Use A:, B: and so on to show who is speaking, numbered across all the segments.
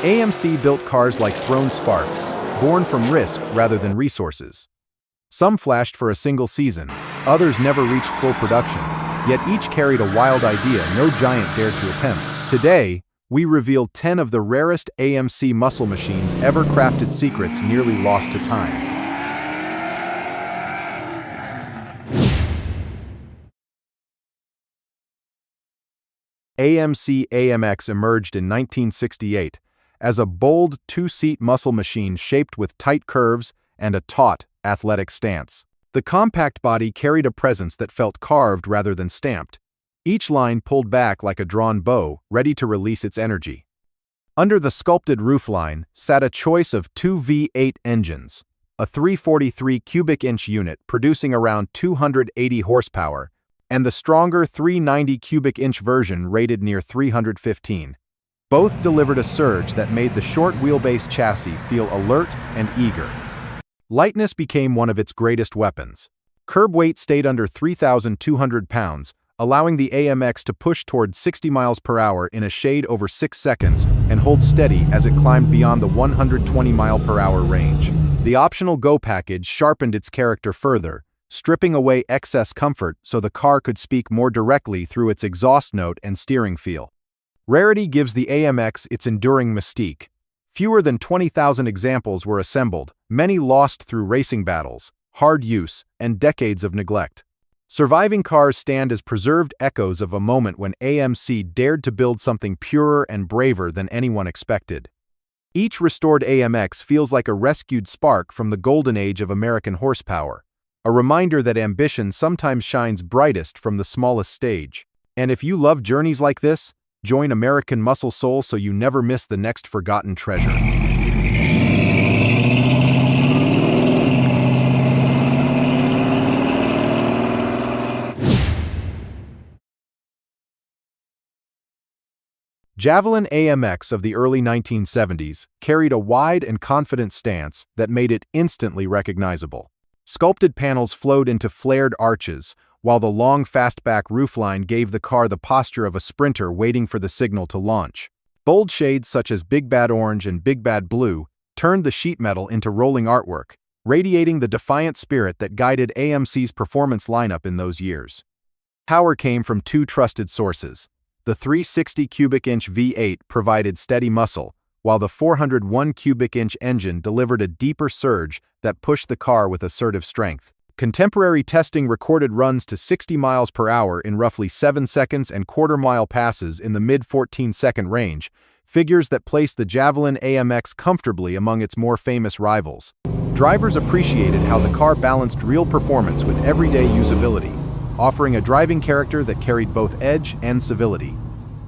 A: AMC built cars like thrown sparks, born from risk rather than resources. Some flashed for a single season, others never reached full production, yet each carried a wild idea no giant dared to attempt. Today, we reveal 10 of the rarest AMC muscle machines ever crafted, secrets nearly lost to time. AMC AMX emerged in 1968 as a bold two-seat muscle machine shaped with tight curves and a taut, athletic stance. The compact body carried a presence that felt carved rather than stamped, each line pulled back like a drawn bow, ready to release its energy. Under the sculpted roofline sat a choice of two V8 engines, a 343 cubic inch unit producing around 280 horsepower, and the stronger 390 cubic inch version rated near 315. Both delivered a surge that made the short wheelbase chassis feel alert and eager. Lightness became one of its greatest weapons. Curb weight stayed under 3,200 pounds, allowing the AMX to push toward 60 miles per hour in a shade over 6 seconds and hold steady as it climbed beyond the 120 mile per hour range. The optional Go package sharpened its character further, stripping away excess comfort so the car could speak more directly through its exhaust note and steering feel. Rarity gives the AMX its enduring mystique. Fewer than 20,000 examples were assembled, many lost through racing battles, hard use, and decades of neglect. Surviving cars stand as preserved echoes of a moment when AMC dared to build something purer and braver than anyone expected. Each restored AMX feels like a rescued spark from the golden age of American horsepower, a reminder that ambition sometimes shines brightest from the smallest stage. And if you love journeys like this, join American Muscle Soul so you never miss the next forgotten treasure. Javelin AMX of the early 1970s carried a wide and confident stance that made it instantly recognizable. Sculpted panels flowed into flared arches, while the long fastback roofline gave the car the posture of a sprinter waiting for the signal to launch. Bold shades such as Big Bad Orange and Big Bad Blue turned the sheet metal into rolling artwork, radiating the defiant spirit that guided AMC's performance lineup in those years. Power came from two trusted sources. The 360 cubic inch V8 provided steady muscle, while the 401 cubic inch engine delivered a deeper surge that pushed the car with assertive strength. Contemporary testing recorded runs to 60 miles per hour in roughly 7 seconds and quarter-mile passes in the mid-14-second range, figures that place the Javelin AMX comfortably among its more famous rivals. Drivers appreciated how the car balanced real performance with everyday usability, offering a driving character that carried both edge and civility.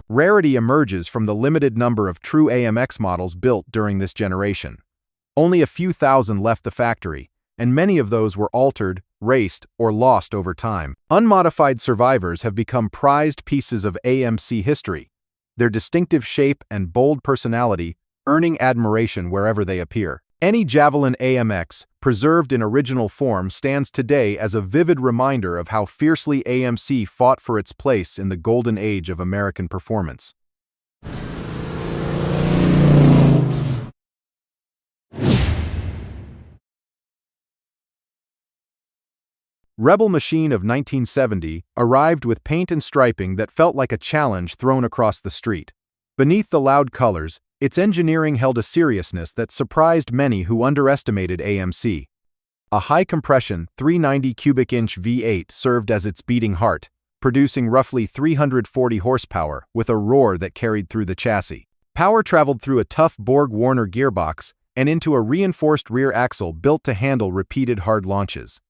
A: Rarity emerges from the limited number of true AMX models built during this generation. Only a few thousand left the factory, and many of those were altered, raced, or lost over time. Unmodified survivors have become prized pieces of AMC history, their distinctive shape and bold personality earning admiration wherever they appear. Any Javelin AMX, preserved in original form, stands today as a vivid reminder of how fiercely AMC fought for its place in the golden age of American performance. Rebel Machine of 1970 arrived with paint and striping that felt like a challenge thrown across the street. Beneath the loud colors, its engineering held a seriousness that surprised many who underestimated AMC. A high-compression 390 cubic inch V8 served as its beating heart, producing roughly 340 horsepower with a roar that carried through the chassis. Power traveled through a tough Borg-Warner gearbox and into a reinforced rear axle built to handle repeated hard launches.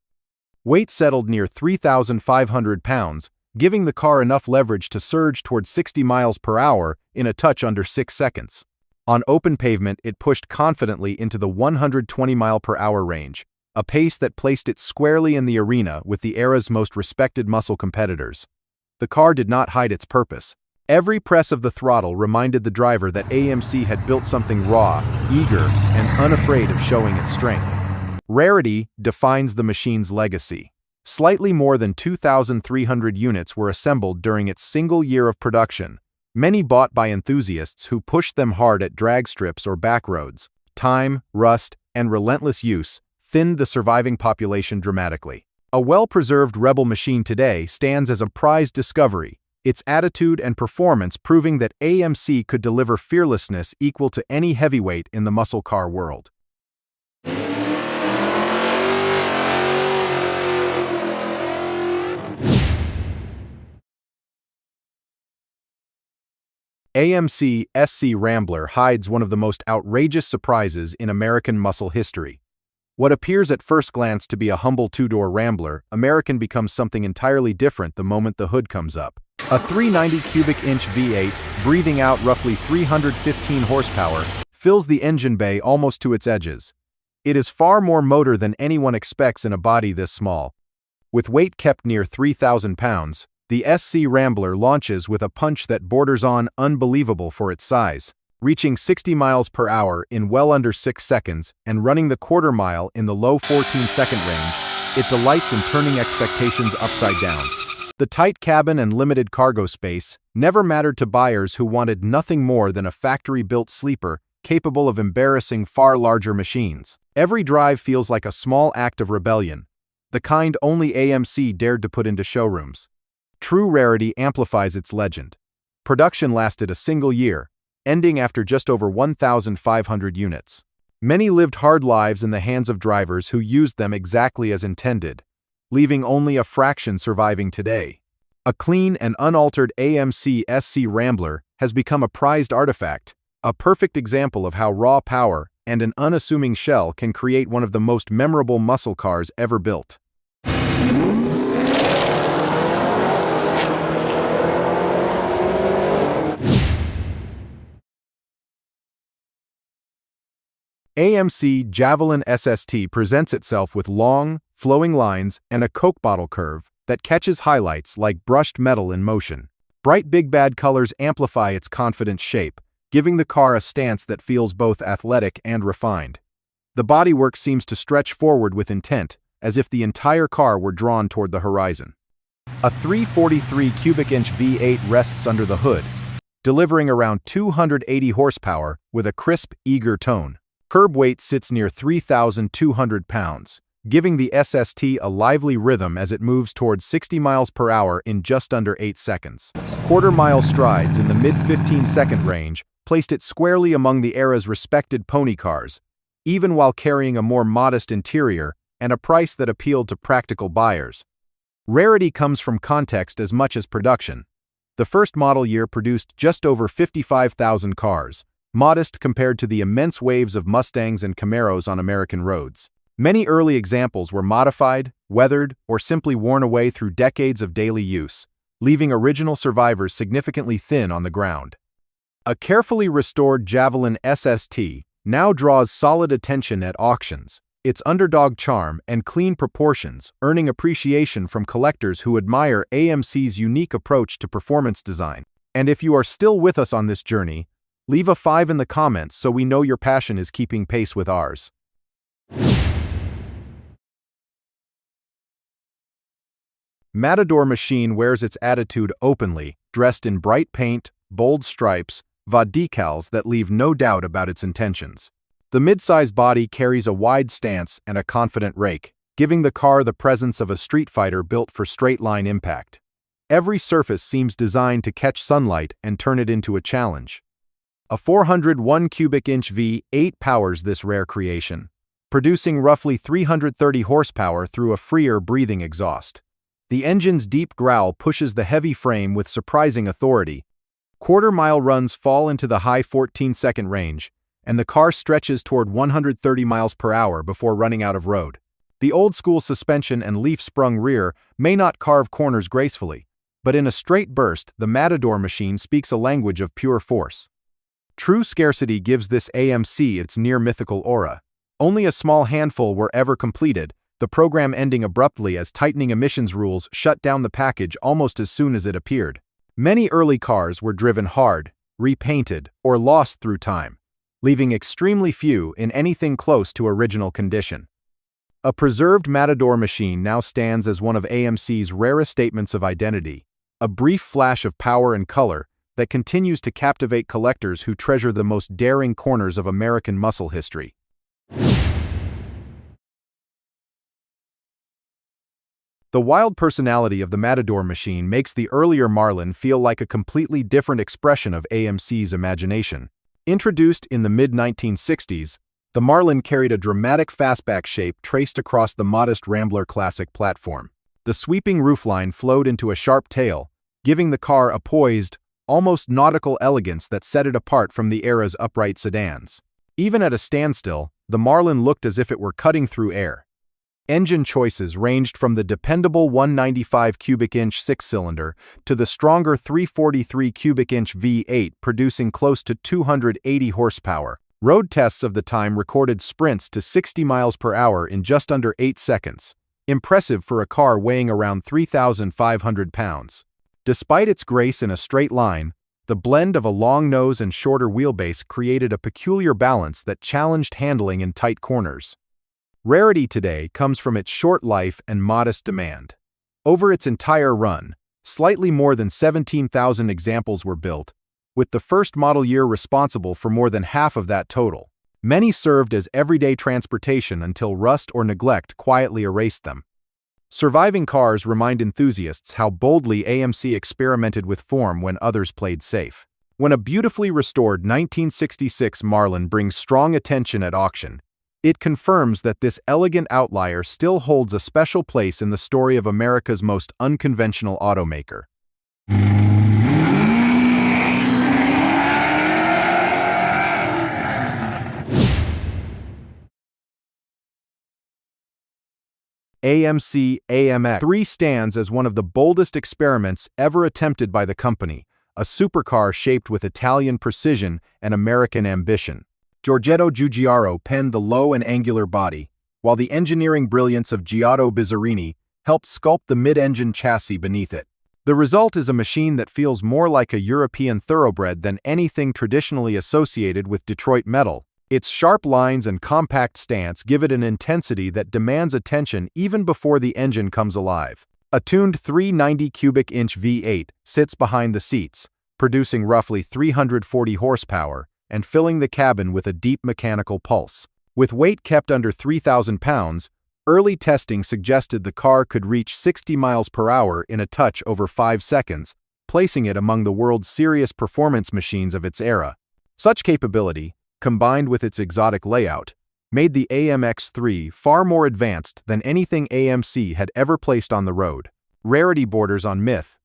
A: Weight settled near 3,500 pounds, giving the car enough leverage to surge toward 60 miles per hour in a touch under 6 seconds. On open pavement, it pushed confidently into the 120 mile per hour range, a pace that placed it squarely in the arena with the era's most respected muscle competitors. The car did not hide its purpose. Every press of the throttle reminded the driver that AMC had built something raw, eager, and unafraid of showing its strength. Rarity defines the machine's legacy. Slightly more than 2,300 units were assembled during its single year of production, many bought by enthusiasts who pushed them hard at drag strips or back roads. Time, rust, and relentless use thinned the surviving population dramatically. A well-preserved Rebel machine today stands as a prized discovery, its attitude and performance proving that AMC could deliver fearlessness equal to any heavyweight in the muscle car world. AMC SC Rambler hides one of the most outrageous surprises in American muscle history. What appears at first glance to be a humble two-door Rambler, becomes something entirely different the moment the hood comes up. A 390 cubic inch V8, breathing out roughly 315 horsepower, fills the engine bay almost to its edges. It is far more motor than anyone expects in a body this small. With weight kept near 3,000 pounds, the SC Rambler launches with a punch that borders on unbelievable for its size, reaching 60 miles per hour in well under 6 seconds and running the quarter mile in the low 14-second range. It delights in turning expectations upside down. The tight cabin and limited cargo space never mattered to buyers who wanted nothing more than a factory-built sleeper capable of embarrassing far larger machines. Every drive feels like a small act of rebellion, the kind only AMC dared to put into showrooms. True rarity amplifies its legend. Production lasted a single year, ending after just over 1,500 units. Many lived hard lives in the hands of drivers who used them exactly as intended, leaving only a fraction surviving today. A clean and unaltered AMC SC Rambler has become a prized artifact, a perfect example of how raw power and an unassuming shell can create one of the most memorable muscle cars ever built. AMC Javelin SST presents itself with long, flowing lines and a Coke bottle curve that catches highlights like brushed metal in motion. Bright big bad colors amplify its confident shape, giving the car a stance that feels both athletic and refined. The bodywork seems to stretch forward with intent, as if the entire car were drawn toward the horizon. A 343 cubic inch V8 rests under the hood, delivering around 280 horsepower with a crisp, eager tone. Curb weight sits near 3,200 pounds, giving the SST a lively rhythm as it moves towards 60 miles per hour in just under 8 seconds. Quarter-mile strides in the mid-15-second range placed it squarely among the era's respected pony cars, even while carrying a more modest interior and a price that appealed to practical buyers. Rarity comes from context as much as production. The first model year produced just over 55,000 cars, modest compared to the immense waves of Mustangs and Camaros on American roads. Many early examples were modified, weathered, or simply worn away through decades of daily use, leaving original survivors significantly thin on the ground. A carefully restored Javelin SST now draws solid attention at auctions, its underdog charm and clean proportions earning appreciation from collectors who admire AMC's unique approach to performance design. And if you are still with us on this journey, leave a 5 in the comments so we know your passion is keeping pace with ours. Matador Machine wears its attitude openly, dressed in bright paint, bold stripes, VA decals that leave no doubt about its intentions. The mid-size body carries a wide stance and a confident rake, giving the car the presence of a street fighter built for straight-line impact. Every surface seems designed to catch sunlight and turn it into a challenge. A 401 cubic inch V8 powers this rare creation, producing roughly 330 horsepower through a freer breathing exhaust. The engine's deep growl pushes the heavy frame with surprising authority. Quarter-mile runs fall into the high 14-second range, and the car stretches toward 130 miles per hour before running out of road. The old-school suspension and leaf-sprung rear may not carve corners gracefully, but in a straight burst, the Matador Machine speaks a language of pure force. True scarcity gives this AMC its near-mythical aura. Only a small handful were ever completed, the program ending abruptly as tightening emissions rules shut down the package almost as soon as it appeared. Many early cars were driven hard, repainted, or lost through time, leaving extremely few in anything close to original condition. A preserved Matador Machine now stands as one of AMC's rarest statements of identity, a brief flash of power and color that continues to captivate collectors who treasure the most daring corners of American muscle history. The wild personality of the Matador machine makes the earlier Marlin feel like a completely different expression of AMC's imagination. Introduced in the mid-1960s, the Marlin carried a dramatic fastback shape traced across the modest Rambler Classic platform. The sweeping roofline flowed into a sharp tail, giving the car a poised, almost nautical elegance that set it apart from the era's upright sedans. Even at a standstill, the Marlin looked as if it were cutting through air. Engine choices ranged from the dependable 195 cubic inch six-cylinder to the stronger 343 cubic inch V8 producing close to 280 horsepower. Road tests of the time recorded sprints to 60 miles per hour in just under 8 seconds. Impressive for a car weighing around 3,500 pounds. Despite its grace in a straight line, the blend of a long nose and shorter wheelbase created a peculiar balance that challenged handling in tight corners. Rarity today comes from its short life and modest demand. Over its entire run, slightly more than 17,000 examples were built, with the first model year responsible for more than half of that total. Many served as everyday transportation until rust or neglect quietly erased them. Surviving cars remind enthusiasts how boldly AMC experimented with form when others played safe. When a beautifully restored 1966 Marlin brings strong attention at auction, it confirms that this elegant outlier still holds a special place in the story of America's most unconventional automaker. AMC AMX 3 stands as one of the boldest experiments ever attempted by the company, a supercar shaped with Italian precision and American ambition. Giorgetto Giugiaro penned the low and angular body, while the engineering brilliance of Giotto Bizzarini helped sculpt the mid-engine chassis beneath it. The result is a machine that feels more like a European thoroughbred than anything traditionally associated with Detroit metal. Its sharp lines and compact stance give it an intensity that demands attention even before the engine comes alive. A tuned 390 cubic inch V8 sits behind the seats, producing roughly 340 horsepower and filling the cabin with a deep mechanical pulse. With weight kept under 3,000 pounds, early testing suggested the car could reach 60 miles per hour in a touch over 5 seconds, placing it among the world's serious performance machines of its era. Such capability, combined with its exotic layout, made the AMX3 far more advanced than anything AMC had ever placed on the road. Rarity borders on myth.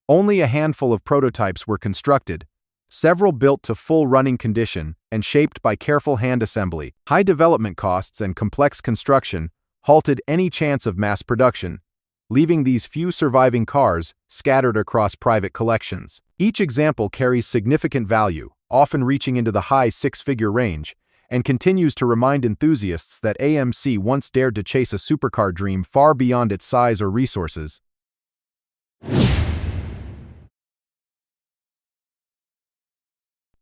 A: Only a handful of prototypes were constructed, several built to full running condition and shaped by careful hand assembly. High development costs and complex construction halted any chance of mass production, leaving these few surviving cars scattered across private collections. Each example carries significant value, often reaching into the high six-figure range, and continues to remind enthusiasts that AMC once dared to chase a supercar dream far beyond its size or resources.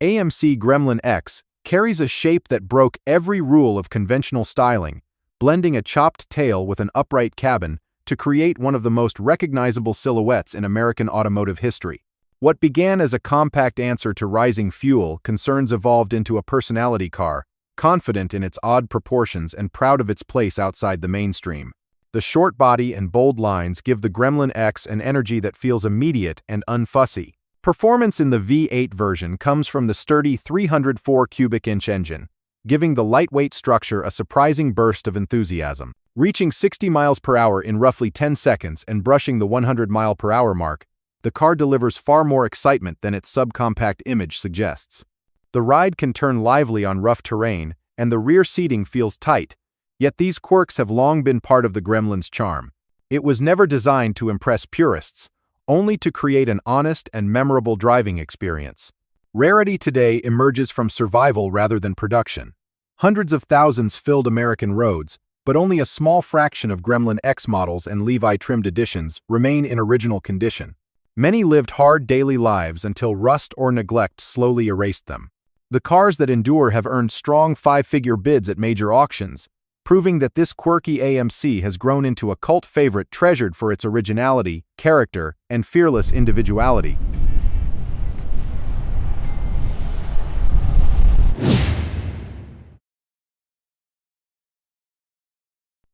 A: AMC Gremlin X carries a shape that broke every rule of conventional styling, blending a chopped tail with an upright cabin to create one of the most recognizable silhouettes in American automotive history. What began as a compact answer to rising fuel concerns evolved into a personality car, confident in its odd proportions and proud of its place outside the mainstream. The short body and bold lines give the Gremlin X an energy that feels immediate and unfussy. Performance in the V8 version comes from the sturdy 304 cubic inch engine, giving the lightweight structure a surprising burst of enthusiasm. Reaching 60 miles per hour in roughly 10 seconds and brushing the 100 mile per hour mark, the car delivers far more excitement than its subcompact image suggests. The ride can turn lively on rough terrain, and the rear seating feels tight, yet these quirks have long been part of the Gremlin's charm. It was never designed to impress purists, only to create an honest and memorable driving experience. Rarity today emerges from survival rather than production. Hundreds of thousands filled American roads, but only a small fraction of Gremlin X models and Levi-trimmed editions remain in original condition. Many lived hard daily lives until rust or neglect slowly erased them. The cars that endure have earned strong five-figure bids at major auctions, proving that this quirky AMC has grown into a cult favorite treasured for its originality, character, and fearless individuality.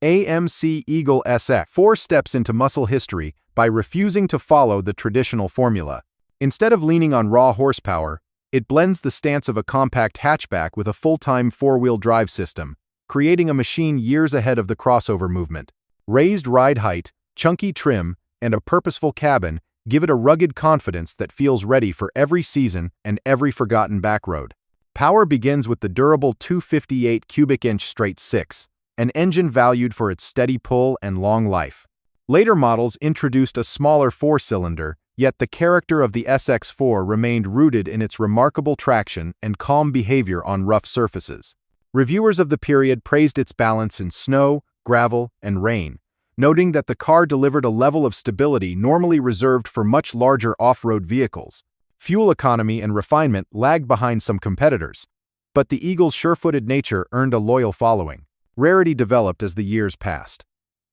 A: AMC Eagle SX 4 steps into muscle history by refusing to follow the traditional formula. Instead of leaning on raw horsepower, it blends the stance of a compact hatchback with a full-time four-wheel drive system, creating a machine years ahead of the crossover movement. Raised ride height, chunky trim, and a purposeful cabin give it a rugged confidence that feels ready for every season and every forgotten backroad. Power begins with the durable 258 cubic inch straight 6, an engine valued for its steady pull and long life. Later models introduced a smaller four-cylinder, yet the character of the SX4 remained rooted in its remarkable traction and calm behavior on rough surfaces. Reviewers of the period praised its balance in snow, gravel, and rain, noting that the car delivered a level of stability normally reserved for much larger off-road vehicles. Fuel economy and refinement lagged behind some competitors, but the Eagle's sure-footed nature earned a loyal following. Rarity developed as the years passed.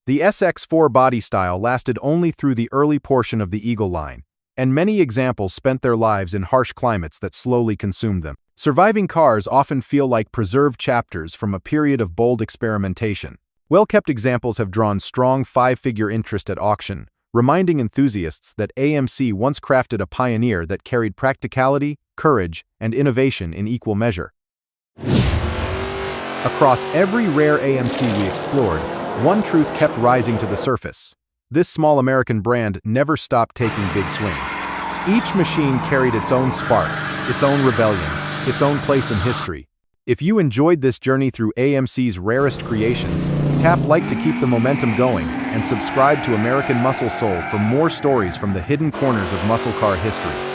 A: The SX4 body style lasted only through the early portion of the Eagle line, and many examples spent their lives in harsh climates that slowly consumed them. Surviving cars often feel like preserved chapters from a period of bold experimentation. Well-kept examples have drawn strong five-figure interest at auction, reminding enthusiasts that AMC once crafted a pioneer that carried practicality, courage, and innovation in equal measure. Across every rare AMC we explored, one truth kept rising to the surface. This small American brand never stopped taking big swings. Each machine carried its own spark, its own rebellion, its own place in history. If you enjoyed this journey through AMC's rarest creations, tap like to keep the momentum going and subscribe to American Muscle Soul for more stories from the hidden corners of muscle car history.